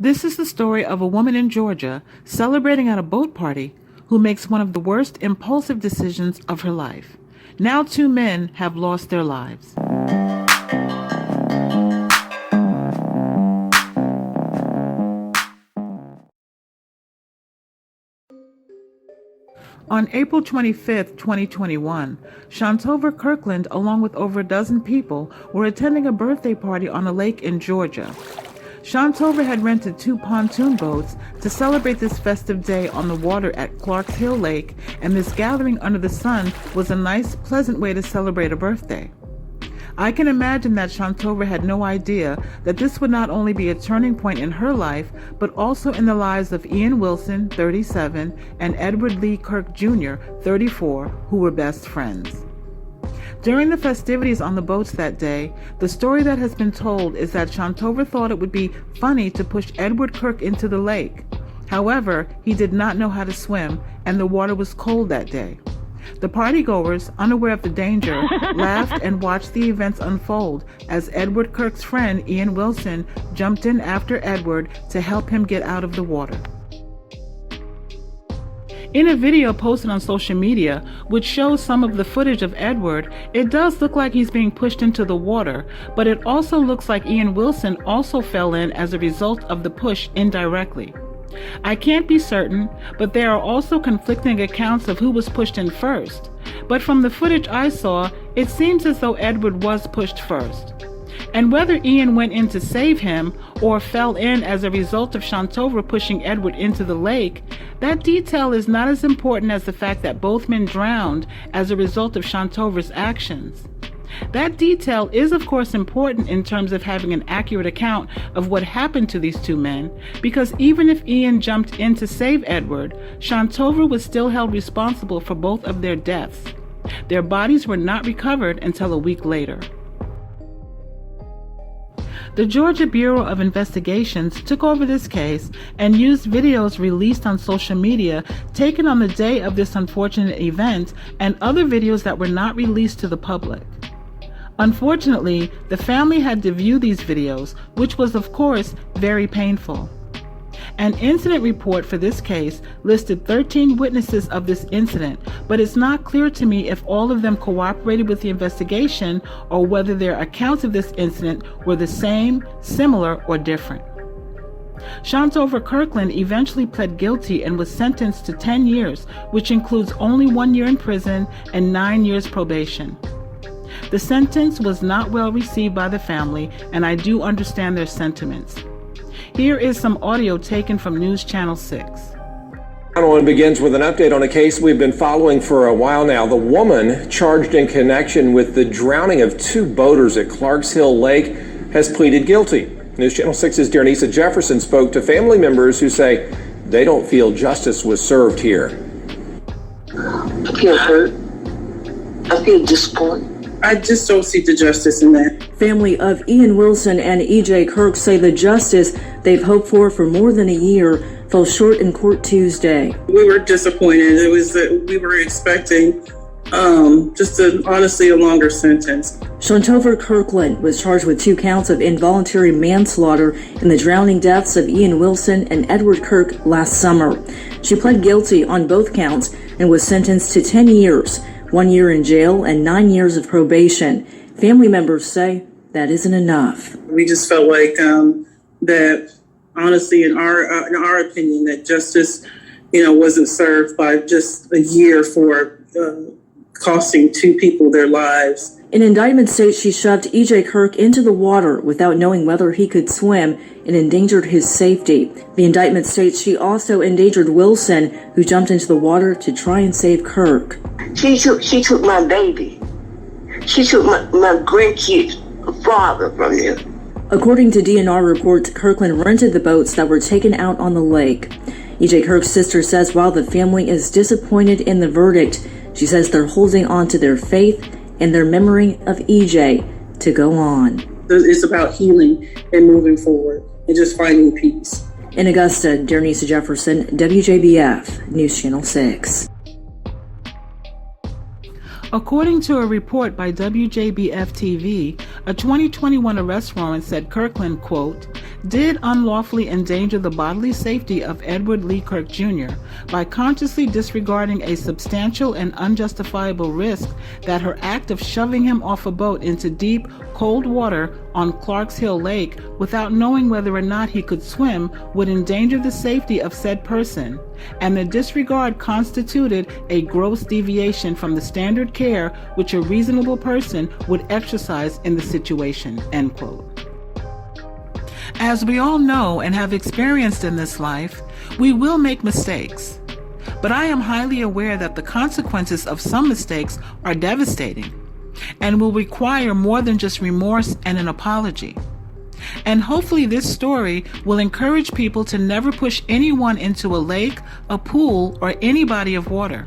This is the story of a woman in Georgia celebrating at a boat party who makes one of the worst impulsive decisions of her life. Now 2 men have lost their lives. On April 25, 2021, Shantover Kirkland, along with over a dozen people, were attending a birthday party on a lake in Georgia. Shantover had rented 2 pontoon boats to celebrate this festive day on the water at Clarks Hill Lake, and this gathering under the sun was a nice, pleasant way to celebrate a birthday. I can imagine that Shantover had no idea that this would not only be a turning point in her life, but also in the lives of Ian Wilson, 37, and Edward Lee Kirk Jr., 34, who were best friends. During the festivities on the boats that day, the story that has been told is that Shantover thought it would be funny to push Edward Kirk into the lake. However, he did not know how to swim, and the water was cold that day. The partygoers, unaware of the danger, laughed and watched the events unfold as Edward Kirk's friend Ian Wilson jumped in after Edward to help him get out of the water. In a video posted on social media, which shows some of the footage of Edward, it does look like he's being pushed into the water, but it also looks like Ian Wilson also fell in as a result of the push indirectly. I can't be certain, but there are also conflicting accounts of who was pushed in first. But from the footage I saw, it seems as though Edward was pushed first. And whether Ian went in to save him or fell in as a result of Shantover pushing Edward into the lake, that detail is not as important as the fact that both men drowned as a result of Shantover's actions. That detail is of course important in terms of having an accurate account of what happened to these 2 men, because even if Ian jumped in to save Edward, Shantover was still held responsible for both of their deaths. Their bodies were not recovered until a week later. The Georgia Bureau of Investigations took over this case and used videos released on social media taken on the day of this unfortunate event and other videos that were not released to the public. Unfortunately, the family had to view these videos, which was of course very painful. An incident report for this case listed 13 witnesses of this incident, but it's not clear to me if all of them cooperated with the investigation or whether their accounts of this incident were the same, similar, or different. Shantover Kirkland eventually pled guilty and was sentenced to 10 years, which includes only 1 year in prison and 9 years probation. The sentence was not well received by the family, and I do understand their sentiments. Here is some audio taken from News Channel 6. One begins with an update on a case we've been following for a while now. The woman charged in connection with the drowning of 2 boaters at Clarks Hill Lake has pleaded guilty. News Channel 6's Darnisa Jefferson spoke to family members who say they don't feel justice was served here. I feel hurt. I feel disappointed. I just don't see the justice in that. Family of Ian Wilson and E.J. Kirk say the justice they've hoped for more than a year fell short in court Tuesday. We were disappointed. It was that we were expecting honestly a longer sentence. Shantover Kirkland was charged with 2 counts of involuntary manslaughter in the drowning deaths of Ian Wilson and Edward Kirk last summer. She pled guilty on both counts and was sentenced to 10 years. 1 year in jail and 9 years of probation. Family members say that isn't enough. We just felt like that, honestly, in our opinion, that justice, wasn't served by just a year for costing 2 people their lives. An indictment states she shoved E.J. Kirk into the water without knowing whether he could swim and endangered his safety. The indictment states she also endangered Wilson, who jumped into the water to try and save Kirk. She took my baby. She took my grandkid's father from me. According to DNR reports, Kirkland rented the boats that were taken out on the lake. E.J. Kirk's sister says while the family is disappointed in the verdict, she says they're holding on to their faith and their memory of E.J. to go on. It's about healing and moving forward and just finding peace. In Augusta, Darnisa Jefferson, WJBF, News Channel 6. According to a report by WJBF TV, a 2021 arrest warrant said Kirkland, quote, did unlawfully endanger the bodily safety of Edward Lee Kirk Jr. by consciously disregarding a substantial and unjustifiable risk that her act of shoving him off a boat into deep, cold water on Clarks Hill Lake without knowing whether or not he could swim would endanger the safety of said person, and the disregard constituted a gross deviation from the standard care which a reasonable person would exercise in the situation, end quote. As we all know and have experienced in this life, we will make mistakes. But I am highly aware that the consequences of some mistakes are devastating and will require more than just remorse and an apology. And hopefully this story will encourage people to never push anyone into a lake, a pool, or any body of water.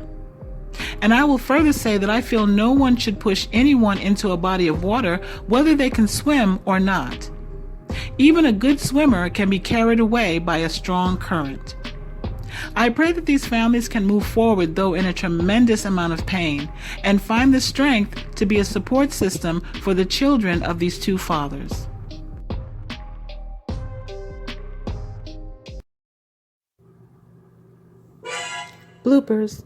And I will further say that I feel no one should push anyone into a body of water, whether they can swim or not. Even a good swimmer can be carried away by a strong current. I pray that these families can move forward, though in a tremendous amount of pain, and find the strength to be a support system for the children of these two fathers. Bloopers.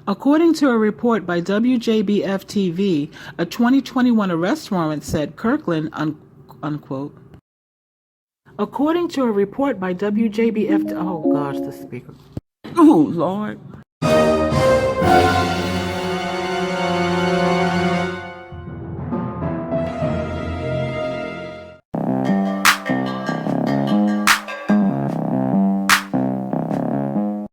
According to a report by WJBF-TV, a 2021 arrest warrant said Kirkland, unquote. According to a report by WJBF, oh gosh, the speaker. Oh, Lord.